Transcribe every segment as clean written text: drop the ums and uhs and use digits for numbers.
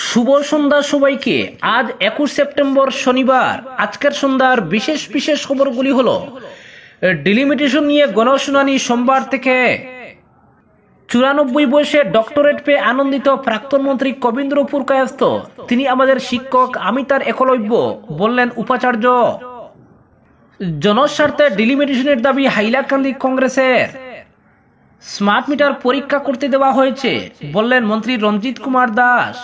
শুভ সন্ধ্যা সবাইকে। আজ 21 সেপ্টেম্বর শনিবার। আজকের সন্ধ্যার বিশেষ বিশেষ খবরগুলি হলো ডিলিমিটেশন নিয়ে গণশুনানি সোমবার থেকে। 94 বয়সে ডক্টরেট পেয়ে আনন্দিত প্রাক্তন মন্ত্রী কবীন্দ্র পুরকায়স্থ। তিনি আমাদের শিক্ষক, আমি তার একলব্য, বললেন উপাচার্য। জনস্বার্থে ডিলিমিটেশনের দাবি হাইলাকান্দি কংগ্রেসের। স্মার্ট মিটার পরীক্ষা করতে দেওয়া হয়েছে, বললেন মন্ত্রী রঞ্জিত কুমার দাস।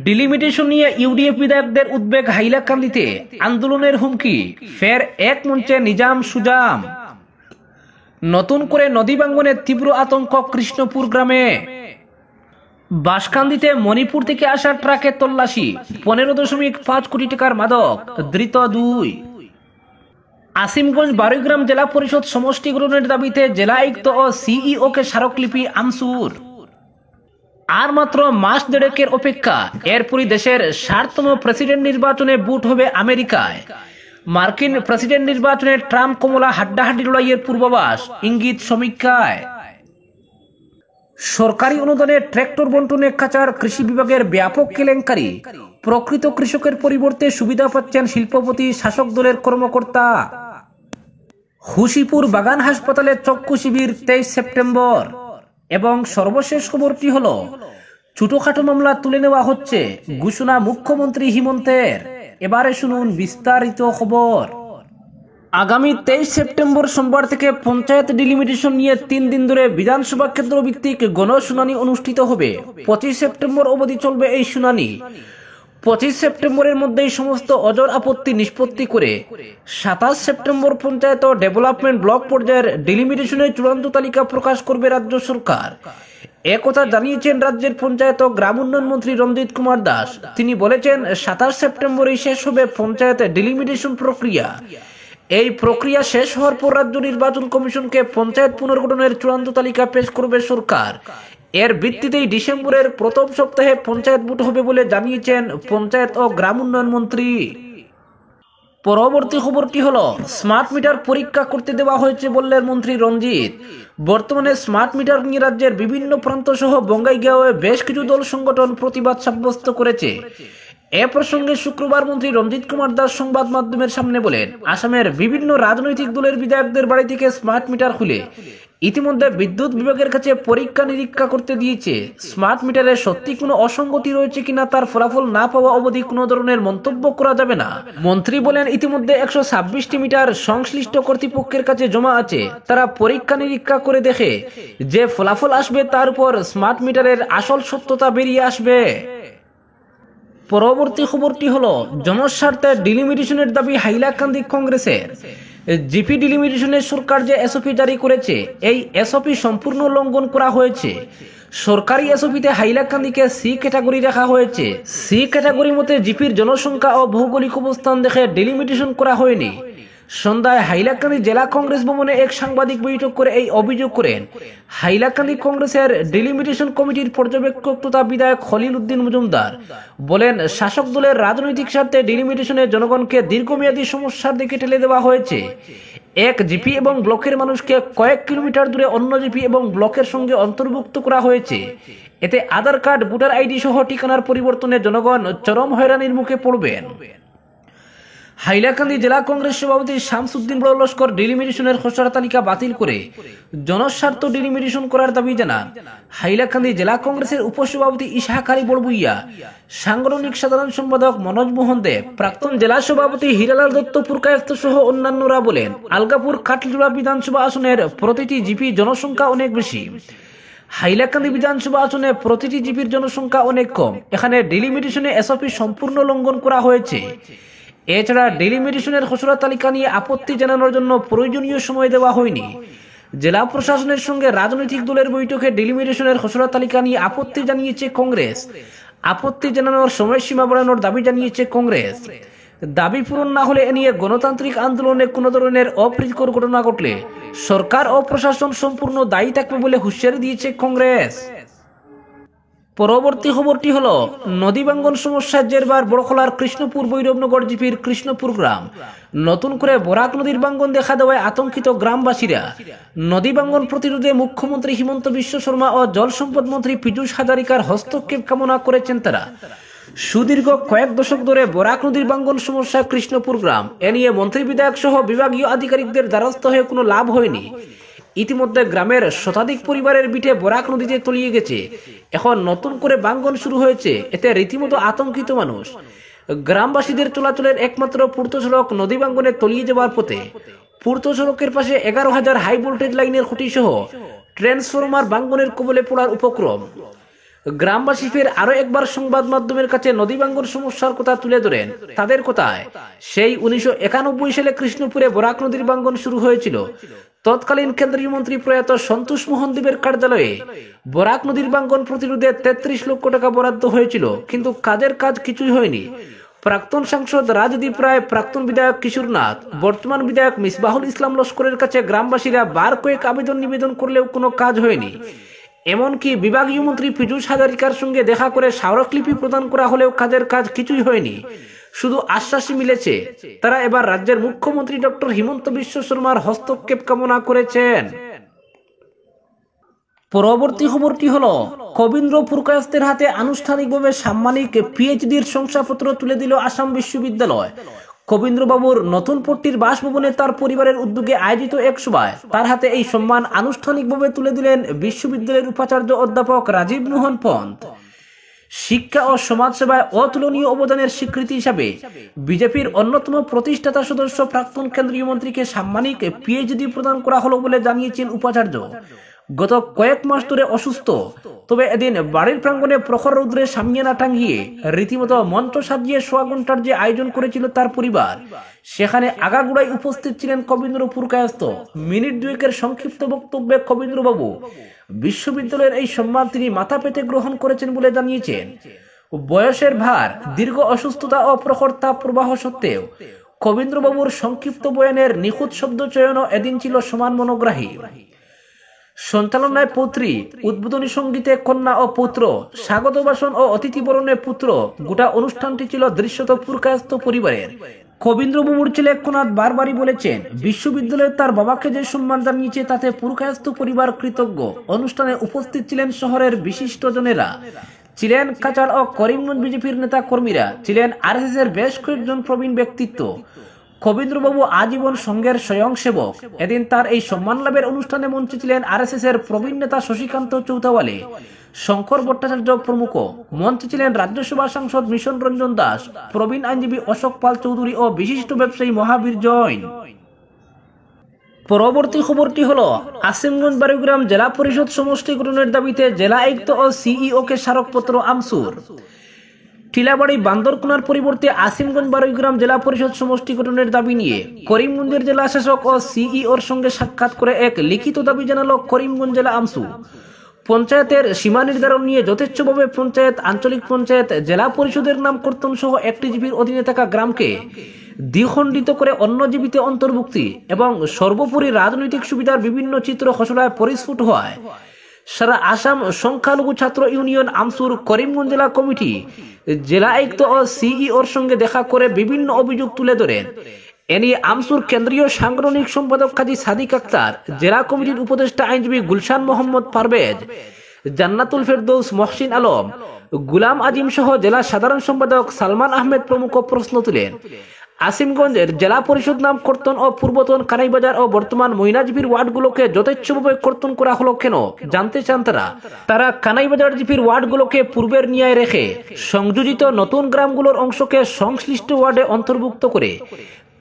ডিলিমিটেশন নিয়ে ইউডিএফ বিধায়কদের উদ্বেগ হাইলাকান্দিতে, আন্দোলনের হুমকি, ফের এক মঞ্চে নিজাম সুজাম। নতুন করে নদী ভাঙ্গনের তীব্র আতঙ্ক কৃষ্ণপুর গ্রামে। বাঁশকান্দিতে মণিপুর থেকে আসা ট্রাকে তল্লাশি, 15.5 কোটি টাকার মাদক, ধৃত 2। আসিমগঞ্জ বারুইগ্রাম জেলা পরিষদ সমষ্টি গ্রহণের দাবিতে জেলা আয়ুক্ত ও সিইওকে স্মারকলিপি আমসুর। আর মাত্র মাস দেড়েকের অপেক্ষা, এরপরই দেশের 60তম প্রেসিডেন্ট নির্বাচনে ভোট হবে আমেরিকায়। মার্কিন প্রেসিডেন্ট নির্বাচনে ট্রাম্প কমলা হাড্ডাহাড্ডি লড়াইয়ের পূর্বাভাস, ইঙ্গিত সমীক্ষায়। সরকারি অনুদানে ট্রাক্টর বন্টনে কাচার কৃষি বিভাগের ব্যাপক কেলেঙ্কারি, প্রকৃত কৃষকের পরিবর্তে সুবিধা পাচ্ছেন শিল্পপতি শাসক দলের কর্মকর্তা। হুশিপুর বাগান হাসপাতালে চক্ষু শিবির 23 সেপ্টেম্বর। এবং সর্বশেষ খবরটি হলো ছোটখাটো মামলা তুলে নেওয়া হচ্ছে, ঘোষণা মুখ্যমন্ত্রী হিমন্তের। এবারে শুনুন বিস্তারিত খবর। আগামী 23 সেপ্টেম্বর সোমবার থেকে পঞ্চায়েত ডিলিমিটেশন নিয়ে 3 দিন ধরে বিধানসভা কেন্দ্র ভিত্তিক গণশুনানি অনুষ্ঠিত হবে। 25 সেপ্টেম্বর অবধি চলবে এই শুনানি। 25 সেপ্টেম্বরের মধ্যেই সমস্ত অজর আপত্তি নিষ্পত্তি করে 27 সেপ্টেম্বর পঞ্চায়েত ও ডেভেলপমেন্ট ব্লক পর্যায়ের ডিলিমিটেশনের চূড়ান্ত তালিকা প্রকাশ করবে রাজ্য সরকার। একথা জানিয়েছেন রাজ্যের পঞ্চায়েত ও গ্রাম উন্নয়ন মন্ত্রী রঞ্জিত কুমার দাস। তিনি বলেছেন 27 সেপ্টেম্বরেই শেষ হবে পঞ্চায়েত ডিলিমিটেশন প্রক্রিয়া। এই প্রক্রিয়া শেষ হওয়ার পর রাজ্য নির্বাচন কমিশনকে পঞ্চায়েত পুনর্গঠনের চূড়ান্ত তালিকা পেশ করবে সরকার। এর ভিত্তিতেই ডিসেম্বরের প্রথম সপ্তাহে পঞ্চায়েত ভোট হবে বলে জানিয়েছেন পঞ্চায়েত ও গ্রাম উন্নয়ন মন্ত্রী। পরবর্তী খবরটি হলো স্মার্ট মিটার পরীক্ষা করতে দেওয়া হয়েছে বললেন মন্ত্রী রঞ্জিত। বর্তমানে স্মার্ট মিটার নিয়ে রাজ্যের বিভিন্ন প্রান্ত সহ বঙ্গাইগাঁওয়ে বেশ কিছু দল সংগঠন প্রতিবাদ সাব্যস্ত করেছে। এ প্রসঙ্গে শুক্রবার মন্ত্রী রঞ্জিত কুমার দাস সংবাদ মাধ্যমের সামনে বলেন, আসামের বিভিন্ন রাজনৈতিক দলের বিধায়কদের বাড়ি থেকে স্মার্ট মিটার খুলে ইতিমধ্যে বিদ্যুৎ বিভাগের কাছে পরীক্ষা নিরীক্ষা করতে দিয়েছে। স্মার্ট মিটারে সত্যি কোনো অসঙ্গতি রয়েছে কিনা তার ফলাফল না পাওয়া অবধি কোনো ধরনের মন্তব্য করা যাবে না। মন্ত্রী বলেন, ইতিমধ্যে 126টি মিটার সংশ্লিষ্ট কর্তৃপক্ষের কাছে জমা আছে। তারা পরীক্ষা নিরীক্ষা করে দেখে যে ফলাফল আসবে তার উপর স্মার্ট মিটারের আসল সত্যতা বেরিয়ে আসবে। পরবর্তী খবরটি হলো জনস্বার্থে ডিলিমিটেশনের দাবি হাইলাকান্দি কংগ্রেসের। জিপি ডিলিমিটেশনের সরকার যে এসওপি জারি করেছে, এই এসওপি সম্পূর্ণ লঙ্ঘন করা হয়েছে। সরকারি এসওপিতে হাইলাকান্দিকে সি ক্যাটাগরি রাখা হয়েছে। সি ক্যাটাগরি মতে জিপির জনসংখ্যা ও ভৌগোলিক অবস্থান দেখে ডিলিমিটেশন করা হয়নি। সন্ধ্যায় হাইলাকান্দি জেলা কংগ্রেস ভবনে এক সাংবাদিক বৈঠক করে এই অভিযোগ করেন হাইলাকান্দি কংগ্রেসের ডিলিমিটেশন কমিটির পর্যবেক্ষক তথা বিধায়ক খলিল উদ্দিন মজুমদার। বলেন, শাসক দলের রাজনৈতিক স্বার্থে ডিলিমিটেশনে জনগণকে দীর্ঘমেয়াদী সমস্যার দিকে ঠেলে দেওয়া হয়েছে। এক জিপি এবং ব্লকের মানুষকে কয়েক কিলোমিটার দূরে অন্য জিপি এবং ব্লকের সঙ্গে অন্তর্ভুক্ত করা হয়েছে। এতে আধার কার্ড, ভোটার আইডি সহ ঠিকানার পরিবর্তনে জনগণ চরম হয়রানির মুখে পড়বেন। হাইলাকান্দি জেলা কংগ্রেস সভাপতি শামসুদ্দিন বড় লস্কর ডিলিমিটেশনের খসড়া তালিকা বাতিল করে জনস্বার্থ ডিলিমিটেশন করার দাবি জানান। হাইলাকান্দি জেলা কংগ্রেসের উপসভাপতি ইসহাক আলী বড়বুইয়া, সাংগঠনিক সাধারণ সম্পাদক মনোজ মোহন দেব, প্রাক্তন জেলা সভাপতি হীরালাল দত্ত পুরকায়স্থ সহ অন্যান্যরা বলেন, আলগাপুর কাটলিজোড়া বিধানসভা আসনের প্রতিটি জিপি জনসংখ্যা অনেক বেশি। হাইলাকান্দি বিধানসভা আসনে প্রতিটি জিপির জনসংখ্যা অনেক কম। এখানে ডিলিমিটেশনে এসওপি সম্পূর্ণ লঙ্ঘন করা হয়েছে। এছাড়া ডিলিমিটেশনের খসড়া তালিকা নিয়ে আপত্তি জানানোর জন্য প্রয়োজনীয় সময় দেওয়া হয়নি। জেলা প্রশাসনের সঙ্গে রাজনৈতিক দলের বৈঠকে ডিলিমিটেশনের খসড়া তালিকা নিয়ে আপত্তি জানিয়েছে কংগ্রেস। আপত্তি জানানোর সময়সীমা বাড়ানোর দাবি জানিয়েছে কংগ্রেস। দাবি পূরণ না হলে এ নিয়ে গণতান্ত্রিক আন্দোলনে কোনো ধরনের অপ্রীতিকর ঘটনা ঘটলে সরকার ও প্রশাসন সম্পূর্ণ দায়ী থাকবে বলে হুঁশিয়ারি দিয়েছে কংগ্রেস। পরবর্তী খবরটি হলো নদী ভাঙ্গন সমস্যার জেরবার বড়খলার কৃষ্ণপুর ভৈরবনগর জিপির কৃষ্ণপুর গ্রাম। নতুন করে বরাক নদীর ভাঙ্গন দেখা দেওয়ায় আতঙ্কিত গ্রামবাসীরা। নদী ভাঙ্গন প্রতিরোধে মুখ্যমন্ত্রী হিমন্ত বিশ্ব শর্মা ও জল সম্পদ মন্ত্রী পীযূষ হাজারিকার হস্তক্ষেপ কামনা করেছেন তারা। সুদীর্ঘ কয়েক দশক ধরে বরাক নদীর ভাঙ্গন সমস্যা কৃষ্ণপুর গ্রাম, এ নিয়ে মন্ত্রী বিধায়ক সহ বিভাগীয় আধিকারিকদের দ্বারস্থ হয়ে কোনো লাভ হয়নি। ইতিমধ্যে গ্রামের শতাধিক পরিবারের বিটে বরাক নদীতে তলিয়ে গেছে। এখন নতুন করে ভাঙ্গন শুরু হয়েছে, এতে রীতিমতো আতঙ্কিত মানুষ। গ্রামবাসীদের চলাচলের একমাত্র পূর্ত সড়ক নদী ভাঙ্গনে তলিয়ে যাওয়ার পথে। পূর্ত সড়কের পাশে 11,000 হাই ভোল্টেজ লাইনের খুঁটি সহ ট্রান্সফরমার ভাঙ্গনের কবলে পড়ার উপক্রম। গ্রামবাসী ফের আরো একবার সংবাদ মাধ্যমের কাছে নদী ভাঙ্গন সমস্যার কথা তুলে ধরেন। তাদের কথায়, সেই 1991 সালে কৃষ্ণপুরে বরাক নদীর ভাঙ্গন শুরু হয়েছিল। তৎকালীন কেন্দ্রীয় মন্ত্রী প্রয়াত সন্তোষ মোহন দেবের কার্যালয়ে বরাক নদীর ভাঙ্গন প্রতিরোধে 33 লক্ষ টাকা বরাদ্দ হয়েছিল, কিন্তু কাজের কাজ কিছুই হয়নি। প্রাক্তন সাংসদ রাজদীপ রায়, প্রাক্তন বিধায়ক কিশোর নাথ, বর্তমান বিধায়ক মিসবাহুল ইসলাম লস্করের কাছে গ্রামবাসীরা বার কয়েক আবেদন নিবেদন করলেও কোনো কাজ হয়নি। এমনকি বিভাগীয় মন্ত্রী পীযূষ হাজারিকার সঙ্গে দেখা করে স্মারকলিপি প্রদান করা হলেও কাজের কাজ কিছুই হয়নি, শুধু আশ্বাসই মিলেছে। তারা এবার রাজ্যের মুখ্যমন্ত্রী ডক্টর হিমন্ত বিশ্ব শর্মার হস্তক্ষেপ কামনা করেছেন। পরবর্তী খবরটি হলো, কবীন্দ্র পুরকায়স্থের হাতে আনুষ্ঠানিকভাবে সাম্মানিক পিএইচডির শংসাপত্র তুলে দিল আসাম বিশ্ববিদ্যালয়। কবীন্দ্রবাবুর নতুন পট্টির বাসভবনে তার পরিবারের উদ্যোগে আয়োজিত এক সভায় তার হাতে এই সম্মান আনুষ্ঠানিকভাবে তুলে দিলেন বিশ্ববিদ্যালয়ের উপাচার্য অধ্যাপক রাজীব মোহন পন্ত। শিক্ষা ও সমাজসেবায় অতুলনীয় অবদানের স্বীকৃতি হিসাবে বিজেপির অন্যতম প্রতিষ্ঠাতা সদস্য প্রাক্তন কেন্দ্রীয় মন্ত্রীকে সাম্মানিক পিএইচডি প্রদান করা হলো বলে জানিয়েছেন উপাচার্য। গত কয়েক মাস ধরে অসুস্থ, তবে এদিন বাড়ির প্রাঙ্গণে প্রখর রৌদ্রে সামিয়ে না টাঙ্গিয়ে রীতিমতো মঞ্চ সাজিয়ে সোয়া ঘন্টার যে আয়োজন করেছিল তার পরিবার, সেখানে আগাগোড়ায় উপস্থিত ছিলেন কবীন্দ্র পুরকায়স্থ। মিনিট দুয়েকের সংক্ষিপ্ত বক্তব্যে কবীন্দ্রবাবু বিশ্ববিদ্যালয়ের এই সম্মান তিনি মাথা পেতে গ্রহণ করেছেন বলে জানিয়েছেন। বয়সের ভার, দীর্ঘ অসুস্থতা ও প্রখর তাপ প্রবাহ সত্ত্বেও কবীন্দ্রবাবুর সংক্ষিপ্ত বয়ানের নিখুঁত শব্দ চয়নও এদিন ছিল সমান মনোগ্রাহী। সঞ্চালনায় পৌত্রী, উদ্বোধনী সঙ্গীতে কন্যা ও পুত্র, স্বাগত ভাষণ ও অতিথি বরণে পুত্র, গোটা অনুষ্ঠানটি ছিল দৃশ্যত পুরকায়স্থ পরিবারের। কবীন্দ্রবাবুর ছেলে কোনাদ বারবারই বলেছেন, বিশ্ববিদ্যালয়ে তার বাবাকে যে সম্মান জানিয়েছে তাতে পুরকায়স্থ পরিবার কৃতজ্ঞ। অনুষ্ঠানে উপস্থিত ছিলেন শহরের বিশিষ্ট জনেরা, ছিলেন কাচাল ও করিমগঞ্জ বিজেপির নেতা কর্মীরা, ছিলেন আরএসএস এর বেশ কয়েকজন প্রবীণ ব্যক্তিত্ব। কবীন্দ্রবাবু আজীবন সংঘের স্বয়ংসেবক। এদিন তার এই সম্মান লাভের অনুষ্ঠানে মঞ্চে ছিলেন আরএসএস এর প্রবীণ নেতা শশীকান্ত চৌতাওয়ালে, শঙ্কর ভট্টাচার্য প্রমুখ। মঞ্চে ছিলেন রাজ্যসভা সাংসদ মিশন রঞ্জন দাস, প্রবীণ আইনজীবী অশোক পাল চৌধুরী ও বিশিষ্ট ব্যবসায়ী মহাবীর জৈন। পরবর্তী খবরটি হলো, আসিমগঞ্জ বারুইগ্রাম জেলা পরিষদ সমষ্টি গঠনের দাবিতে জেলা আয়ুক্ত ও সিইওকে স্মারকপত্র আমসুর। টিলাবাড়ি বান্দরকুনার পরিবর্তে আসিমগঞ্জ বারুইগ্রাম জেলা পরিষদ সমষ্টি গঠনের দাবি নিয়ে করিমগঞ্জের জেলা শাসক ও সিইওর সঙ্গে সাক্ষাৎ করে এক লিখিত দাবি জানালো করিমগঞ্জ জেলা আমসু। পঞ্চায়েতের সীমা নির্ধারণ নিয়ে যথেচ্ছভাবে পঞ্চায়েত, আঞ্চলিক পঞ্চায়েত, জেলা পরিষদের নাম কর্তন সহ একটি জিপির অধীনে থাকা গ্রামকে দ্বিখণ্ডিত করে অন্য জিপিতে অন্তর্ভুক্তি এবং সর্বোপরি রাজনৈতিক সুবিধার বিভিন্ন চিত্র খসড়ায় পরিস্ফুট হওয়ায় সারা আসাম সংখ্যালঘু ছাত্র ইউনিয়ন আমসুর করিমগঞ্জ জেলা কমিটি জেলা আয়ুক্ত ও সিইওর সঙ্গে দেখা করে বিভিন্ন অভিযোগ তুলে ধরেন। এ নিয়ে আমসুর কেন্দ্রীয় সাংগঠনিক সম্পাদক কাজী সাদিক আক্তার, জেলা কমিটির উপদেষ্টা আইনজীবী গুলশান মোহাম্মদ পারভেজ, জান্নাতুল ফেরদৌস, মহসিন আলম, গুলাম আজিম সহ জেলা সাধারণ সম্পাদক সালমান আহমেদ প্রমুখ প্রশ্ন তুলেন। আসিমগঞ্জের জেলা পরিষদ নাম কর্তন ও পূর্বতন কানাইবাজার ও বর্তমান মইনাজিপির ওয়ার্ডগুলোকে যথেচ্ছভাবে কর্তন করা হলো কেন জানতে চান তারা কানাইবাজার জিপির ওয়ার্ডগুলোকে পূর্বের নিয়ায় রেখে সংযোজিত নতুন গ্রামগুলোর অংশকে সংশ্লিষ্ট ওয়ার্ডে অন্তর্ভুক্ত করে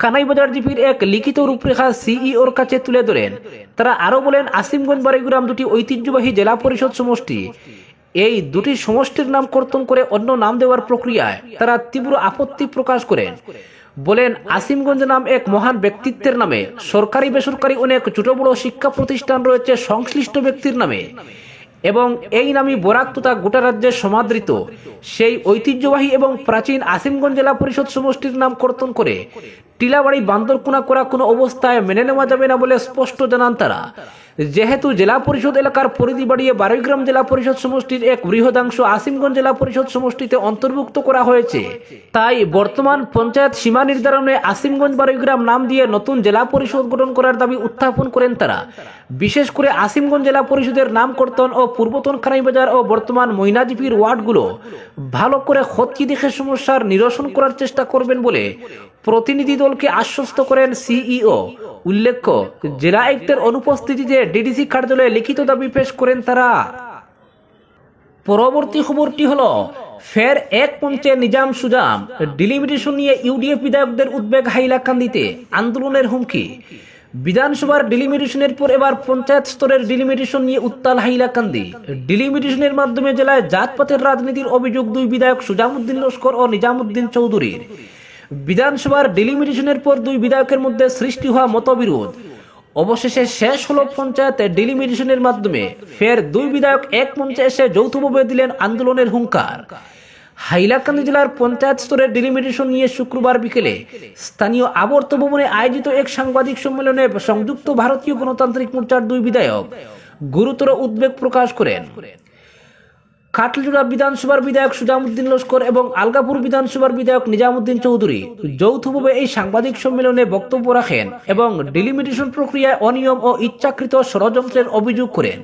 কানাইবাজার জিপির এক লিখিত রূপরেখা সিইওর কাছে তুলে ধরেন। তারা আরো বলেন, আসিমগঞ্জ বারুইগ্রাম দুটি ঐতিহ্যবাহী জেলা পরিষদ সমষ্টি। এই দুটি সমষ্টির নাম কর্তন করে অন্য নাম দেওয়ার প্রক্রিয়ায় তারা তীব্র আপত্তি প্রকাশ করেন। বলেন, আসিমগঞ্জ নাম এক মহান ব্যক্তিত্বের নামে, সরকারি বেসরকারি অনেক ছোট বড় শিক্ষা প্রতিষ্ঠান রয়েছে সংশ্লিষ্ট ব্যক্তির নামে এবং এই নামই বরাক তথা গোটা রাজ্যে সমাদৃত। সেই ঐতিহ্যবাহী এবং প্রাচীন আসিমগঞ্জ জেলা পরিষদ সমষ্টির নাম কর্তন করে টিলাবাড়ি বান্দরকুনা করা কোনো অবস্থায় মেনে নেওয়া যাবে না বলে স্পষ্ট জানান তারা। যেহেতু জেলা পরিষদ এলাকার পরিধি বাড়িয়ে বারুইগ্রাম জেলা পরিষদ সমষ্টির এক বৃহদাংশ আসিমগঞ্জ জেলা পরিষদ সমষ্টিতে অন্তর্ভুক্ত করা হয়েছে, তাই বর্তমান পঞ্চায়েত সীমা নির্ধারণে আসিমগঞ্জ বারুইগ্রাম নাম দিয়ে নতুন জেলা পরিষদ গঠন করার দাবি উত্থাপন করেন তারা। বিশেষ করে আসিমগঞ্জ জেলা পরিষদের নাম কর্তন ও পূর্বতন কানাইবাজার ও বর্তমান ময়নাজিপির ওয়ার্ডগুলো ভালো করে খতিয়ে দেখে সমস্যার নিরসন করার চেষ্টা করবেন বলে প্রতিনিধি দলকে আশ্বস্ত করেন সিইও। উল্লেখ্য, জেলা আয়ুক্তের অনুপস্থিতিতে ডিডিসি কার্যালয়ে লিখিত দাবি পেশ করেন তারা। পরবর্তী খবরটি হলো, ফের এক মঞ্চে নিজাম সুজাম, ডিলিমিটেশন নিয়ে ইউডিএফ বিধায়কদের উদ্বেগ হাইলাকান্দিতে, আন্দোলনের হুমকি। বিধানসভার ডিলিমিটেশনের পর এবার পঞ্চায়েত স্তরের ডিলিমিটেশন নিয়ে উত্তাল হাইলাকান্দি। ডিলিমিটেশনের মাধ্যমে জেলায় জাতপাতের রাজনীতির অভিযোগ দুই বিধায়ক সুজামউদ্দিন লস্কর ও নিজামউদ্দিন চৌধুরীর। বিধানসভার ডিলিমিটেশনের পর দুই বিধায়কের মধ্যে সৃষ্টি হওয়া মতবিরোধ অবশেষে শেষ হলো পঞ্চায়েত ডিলিমিটেশনের মাধ্যমে। ফের দুই বিধায়ক এক মঞ্চে এসে যৌথভাবে দিলেন আন্দোলনের হুঙ্কার। হাইলাকান্দি জেলার পঞ্চায়েত স্তরের ডিলিমিটেশন নিয়ে শুক্রবার বিকেলে স্থানীয় আবর্ত ভবনে আয়োজিত এক সাংবাদিক সম্মেলনে সংযুক্ত ভারতীয় গণতান্ত্রিক মোর্চার দুই বিধায়ক গুরুতর উদ্বেগ প্রকাশ করেন। কাটলিজোড়া বিধানসভার বিধায়ক সুজামউদ্দিন লস্কর এবং আলগাপুর বিধানসভার বিধায়ক নিজামউদ্দিন চৌধুরী যৌথভাবে এই সাংবাদিক সম্মেলনে বক্তব্য রাখেন এবং ডিলিমিটেশন প্রক্রিয়ায় অনিয়ম ও ইচ্ছাকৃত ষড়যন্ত্রের অভিযোগ করেন।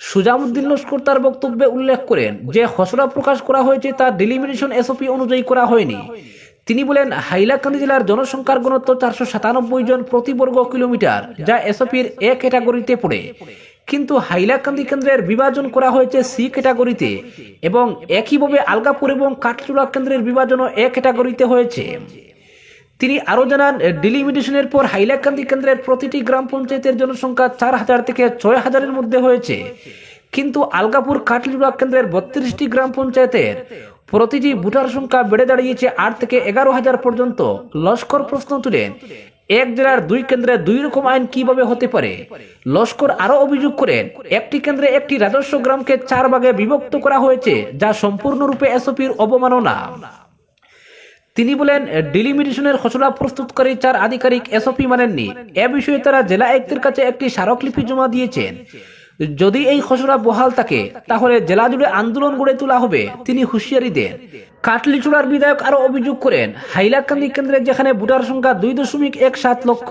সুজামউদ্দিন লস্কর তার বক্তব্যে উল্লেখ করেন যে খসড়া প্রকাশ করা হয়েছে তা ডিলিমিটেশন এসওপি অনুযায়ী করা হয়নি। তিনি বলেন, হাইলাকান্দি জেলার জনসংখ্যার ঘনত্ব 497 জন প্রতি বর্গ কিলোমিটার, যা এসওপির এ ক্যাটাগরিতে পড়ে, কিন্তু হাইলাকান্দি কেন্দ্রের বিভাজন করা হয়েছে সি ক্যাটাগরিতে এবং একইভাবে আলগাপুর এবং কাটলিজোড়া কেন্দ্রের বিভাজনও এ ক্যাটাগরিতে হয়েছে। তিনি আরো জানান, ডিলিমিটেশনের পর হাইলাকান্দি কেন্দ্রের প্রতিটি গ্রাম পঞ্চায়েতের জনসংখ্যা 4000 থেকে 6000-এর মধ্যে হয়েছে, কিন্তু আলগাপুর কাটলিজোড়া কেন্দ্রের 32টি গ্রাম পঞ্চায়েতের প্রতিটি ভোটার সংখ্যা বেড়ে দাঁড়িয়েছে 8 থেকে 11,000 পর্যন্ত। লস্কর প্রশ্ন তুলেন, এক জেলার দুই কেন্দ্রে দুই রকম আইন কিভাবে হতে পারে? লস্কর আরো অভিযোগ করেন, একটি কেন্দ্রে একটি রাজস্ব গ্রামকে 4 ভাগে বিভক্ত করা হয়েছে, যা সম্পূর্ণরূপে এসওপির অবমাননা। তিনি বলেন, ডিলিমিটেশনের খসড়া প্রস্তুতকারী 4 আধিকারিক এসওপি মানেননি। এ বিষয়ে তারা জেলা আয়ুক্তের কাছে একটি স্মারকলিপি জমা দিয়েছেন। যদি এই খসড়া বহাল থাকে তাহলে জেলা জুড়ে আন্দোলন গড়ে তোলা হবে, তিনি হুঁশিয়ারি দেন। কাটলিজোড়ার বিধায়ক আরো অভিযোগ করেন, হাইলাকান্দি কেন্দ্রে যেখানে ভোটার সংখ্যা 2.17 লক্ষ,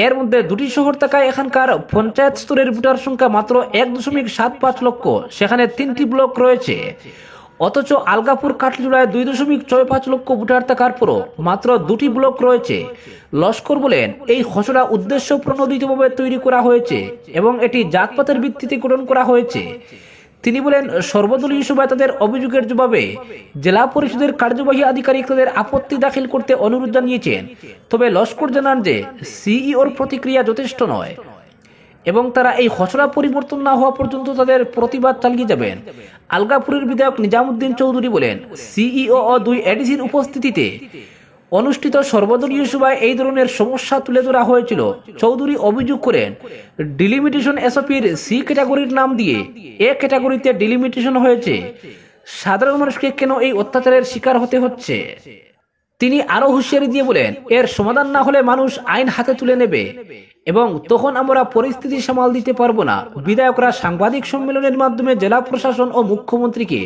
এর মধ্যে দুটি শহর থাকায় এখানকার পঞ্চায়েত স্তরের ভোটার সংখ্যা মাত্র 1.75 লক্ষ, সেখানে 3টি ব্লক রয়েছে। অথচ আলগাপুর কাটলিজোড়ায় 2.65 লক্ষ ভোটার থাকার পরও মাত্র 2টি ব্লক রয়েছে। লস্কর বলেন, এই খসড়া উদ্দেশ্য প্রণোদিতভাবে তৈরি করা হয়েছে এবং এটি জাতপাতের ভিত্তিতে গঠন করা হয়েছে। তিনি বলেন, সর্বদলীয় সভায় তাদের অভিযোগের জবাবে জেলা পরিষদের কার্যবাহী আধিকারিক তাদের আপত্তি দাখিল করতে অনুরোধ জানিয়েছেন। তবে লস্কর জানান যে সিইওর প্রতিক্রিয়া যথেষ্ট নয় এবং তারা এই খসড়া পরিবর্তন না হওয়া পর্যন্ত তাদের প্রতিবাদ চালিয়ে যাবেন। আলগাপুরের বিধায়ক নিজামউদ্দিন চৌধুরী বলেন, সিইও ও দুই এডিসির উপস্থিতিতে অনুষ্ঠিত সর্বদলীয় সভায় এই ধরনের সমস্যা তুলে ধরা হয়েছিল। চৌধুরী অভিযোগ করেন, ডিলিমিটেশন এসওপির সি ক্যাটাগরির নাম দিয়ে এ ক্যাটাগরিতে ডিলিমিটেশন হয়েছে। সাধারণ মানুষকে কেন এই অত্যাচারের শিকার হতে হচ্ছে? তিনি আরো হুঁশিয়ারি দিয়ে বলেন, এর সমাধান না হলে মানুষ আইন হাতে তুলে নেবে এবং তখন আমরা পরিস্থিতি সামাল দিতে পারবো না। বিধায়করা সাংবাদিক সম্মেলনের মাধ্যমে জেলা প্রশাসন ও মুখ্যমন্ত্রীকে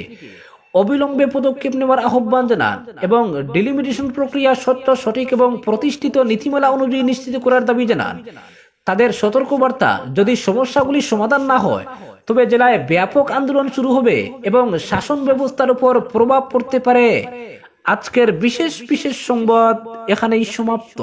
অবিলম্বে পদক্ষেপ নেওয়ার আহ্বান জানান এবং ডিলিমিটেশন প্রক্রিয়া স্বচ্ছ, সঠিক এবং প্রতিষ্ঠিত নীতিমালা অনুযায়ী নিশ্চিত করার দাবি জানান। তাদের সতর্কবার্তা, যদি সমস্যাগুলি সমাধান না হয় তবে জেলায় ব্যাপক আন্দোলন শুরু হবে এবং শাসন ব্যবস্থার উপর প্রভাব পড়তে পারে। আজকের বিশেষ সংবাদ এখানেই সমাপ্ত।